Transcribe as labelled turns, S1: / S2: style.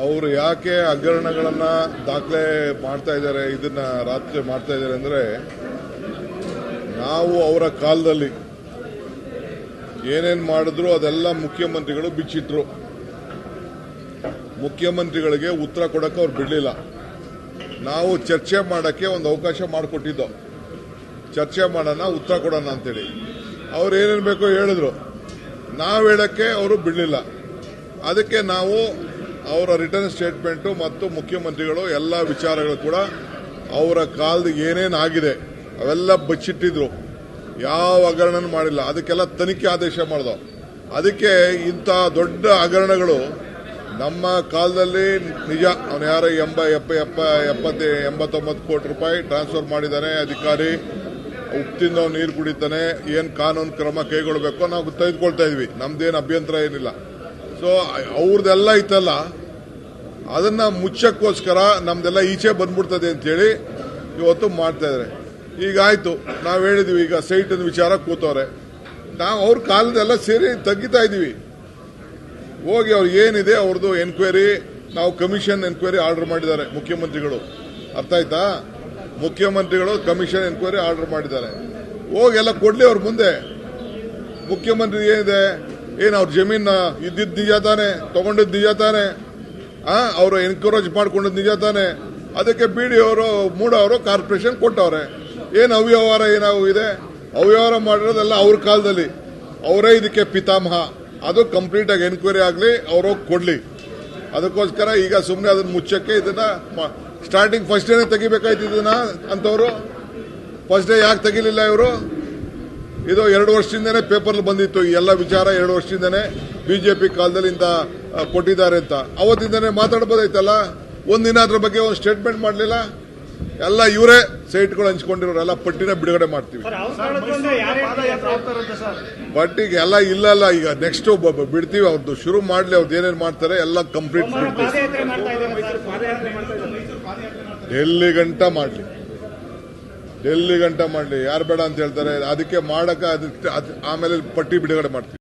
S1: ಅವರು ಯಾಕೆ ಹಗರಣಗಳನ್ನ ದಾಖಲೆ ಮಾಡ್ತಾ ಇದ್ದಾರೆ, ಇದನ್ನ ರಾತ್ರಿ ಮಾಡ್ತಾ ಇದ್ದಾರೆ ಅಂದ್ರೆ, ನಾವು ಅವರ ಕಾಲದಲ್ಲಿ ಏನೇನು ಮಾಡಿದ್ರು ಅದೆಲ್ಲ ಮುಖ್ಯಮಂತ್ರಿಗಳು ಬಿಚ್ಚಿಟ್ರು. ಮುಖ್ಯಮಂತ್ರಿಗಳಿಗೆ ಉತ್ತರ ಕೊಡಕ್ಕೆ ಅವ್ರು ಬಿಡಲಿಲ್ಲ. ನಾವು ಚರ್ಚೆ ಮಾಡೋಕ್ಕೆ ಒಂದು ಅವಕಾಶ ಮಾಡಿಕೊಟ್ಟಿದ್ದೋ, ಚರ್ಚೆ ಮಾಡೋಣ, ಉತ್ತರ ಕೊಡೋಣ ಅಂತೇಳಿ. ಅವ್ರು ಏನೇನು ಬೇಕೋ ಹೇಳಿದ್ರು, ನಾವು ಹೇಳಕ್ಕೆ ಅವರು ಬಿಡಲಿಲ್ಲ. ಅದಕ್ಕೆ ನಾವು ಅವರ ರಿಟರ್ನ್ ಸ್ಟೇಟ್ಮೆಂಟು ಮತ್ತು ಮುಖ್ಯಮಂತ್ರಿಗಳು ಎಲ್ಲ ವಿಚಾರಗಳು ಕೂಡ ಅವರ ಕಾಲದ ಏನೇನು ಆಗಿದೆ ಅವೆಲ್ಲ ಬಚ್ಚಿಟ್ಟಿದ್ರು. ಯಾವ ಹಗರಣ ಮಾಡಿಲ್ಲ, ಅದಕ್ಕೆಲ್ಲ ತನಿಖೆ ಆದೇಶ ಮಾಡ್ದೋ. ಅದಕ್ಕೆ ಇಂಥ ದೊಡ್ಡ ಹಗರಣಗಳು ನಮ್ಮ ಕಾಲದಲ್ಲಿ ನಿಜ. ಅವನು ಯಾರೋ 89 ಕೋಟಿ ರೂಪಾಯಿ ಟ್ರಾನ್ಸ್ಫರ್ ಮಾಡಿದ್ದಾನೆ ಅಧಿಕಾರಿ, ಉಪ್ಪಿಂದ ನೀರು ಕುಡಿತಾನೆ, ಏನು ಕಾನೂನು ಕ್ರಮ ಕೈಗೊಳ್ಳಬೇಕು ನಾವು ತೆಗೆದುಕೊಳ್ತಾ ಇದ್ವಿ, ನಮ್ದೇನು ಅಭ್ಯಂತರ ಏನಿಲ್ಲ. ಸೊ ಅವ್ರದ್ದೆಲ್ಲ ಇತ್ತಲ್ಲ, ಅದನ್ನ ಮುಚ್ಚಕ್ಕೋಸ್ಕರ ನಮ್ದೆಲ್ಲ ಈಚೆ ಬಂದ್ಬಿಡ್ತದೆ ಅಂತೇಳಿ ಇವತ್ತು ಮಾಡ್ತಾ ಇದ್ದಾರೆ. ಈಗ ಆಯ್ತು, ನಾವು ಹೇಳಿದ್ವಿ, ಈಗ ಸೈಟ್ ವಿಚಾರ ಕೂತವ್ರೆ, ನಾವು ಅವ್ರ ಕಾಲದೆಲ್ಲ ಸೇರಿ ತೆಗಿತಾ ಇದೀವಿ. ಹೋಗಿ ಅವ್ರು ಏನಿದೆ ಅವ್ರದ್ದು ಎನ್ಕ್ವೈರಿ, ನಾವು ಕಮಿಷನ್ ಎನ್ಕ್ವೈರಿ ಆರ್ಡರ್ ಮಾಡಿದ್ದಾರೆ ಮುಖ್ಯಮಂತ್ರಿಗಳು. ಅರ್ಥ ಆಯ್ತಾ? ಮುಖ್ಯಮಂತ್ರಿಗಳು ಕಮಿಷನ್ ಎನ್ಕ್ವೈರಿ ಆರ್ಡರ್ ಮಾಡಿದ್ದಾರೆ. ಹೋಗಿ ಎಲ್ಲ ಕೊಡ್ಲಿ ಅವ್ರ ಮುಂದೆ. ಮುಖ್ಯಮಂತ್ರಿ ಏನಿದೆ, ಏನು ಅವ್ರ ಜಮೀನ ಇದ್ದಿದ್ದು ನಿಜ ತಾನೆ, ತಗೊಂಡಿದ್ದು ನಿಜ ತಾನೆ, ಅವರು ಎನ್ಕರೇಜ್ ಮಾಡ್ಕೊಂಡಿದ್ದು ನಿಜ ತಾನೆ. ಅದಕ್ಕೆ ಬಿಡಿ ಅವರು ಮೂಡವರು ಕಾರ್ಪೊರೇಷನ್ ಕೊಟ್ಟವ್ರೆ. ಏನು ಅವ್ಯವಹಾರ ಏನಾಗಿದೆ, ಅವ್ಯವಹಾರ ಮಾಡಿರೋದೆಲ್ಲ ಅವ್ರ ಕಾಲದಲ್ಲಿ, ಅವರೇ ಇದಕ್ಕೆ ಪಿತಾಮಹ. ಅದು ಕಂಪ್ಲೀಟ್ ಆಗಿ ಎನ್ಕ್ವೈರಿ ಆಗಲಿ, ಅವರು ಕೊಡ್ಲಿ. ಅದಕ್ಕೋಸ್ಕರ ಈಗ ಸುಮ್ಮನೆ ಅದನ್ನ ಮುಚ್ಚಕ್ಕೆ ಇದನ್ನ ಸ್ಟಾರ್ಟಿಂಗ್ ಫಸ್ಟ್ ಡೇನೆ ತೆಗಿಬೇಕಾಯ್ತು ಇದನ್ನ ಅಂತವರು. ಫಸ್ಟ್ ಡೇ ಯಾಕೆ ತೆಗಿಲಿಲ್ಲ ಇವರು? ಇದು 2 ವರ್ಷದಿಂದನೇ ಪೇಪರ್ ಬಂದಿತ್ತು ಈ ಎಲ್ಲ ವಿಚಾರ. 2 ವರ್ಷದಿಂದನೇ ಬಿಜೆಪಿ ಕಾಲದಲ್ಲಿ ಇಂತ ಕೊಟ್ಟಿದ್ದಾರೆ ಅಂತ ಅವತ್ತಿಂದನೇ ಮಾತಾಡಬಹುದಾಯ್ತಲ್ಲ. ಒಂದಿನ ಅದ್ರ ಬಗ್ಗೆ ಒಂದು ಸ್ಟೇಟ್ಮೆಂಟ್ ಮಾಡಲಿಲ್ಲ. ಎಲ್ಲ ಇವರೇ ಸೈಟ್ಗಳು ಹಂಚ್ಕೊಂಡಿರೋರೆಲ್ಲ ಪಟ್ಟಿನ ಬಿಡುಗಡೆ ಮಾಡ್ತೀವಿ. ಪಟ್ಟಿಗೆ ಎಲ್ಲ ಇಲ್ಲ, ಈಗ ನೆಕ್ಸ್ಟ್ ಬಿಡ್ತೀವಿ. ಅವ್ರದ್ದು ಶುರು ಮಾಡ್ಲಿ, ಅವ್ರದ್ದು ಏನೇನು ಮಾಡ್ತಾರೆ ಎಲ್ಲ ಕಂಪ್ಲೀಟ್ ಬಿಡ್ತೀವಿ. ಡೆಲ್ಲಿ ಗಂಟ ಮಾಡ್ಲಿ, ಯಾರು ಬೇಡ ಅಂತ ಹೇಳ್ತಾರೆ. ಅದಕ್ಕೆ ಮಾಡಕ ಆಮೇಲೆ ಪಟ್ಟಿ ಬಿಡುಗಡೆ ಮಾಡ್ತೀವಿ.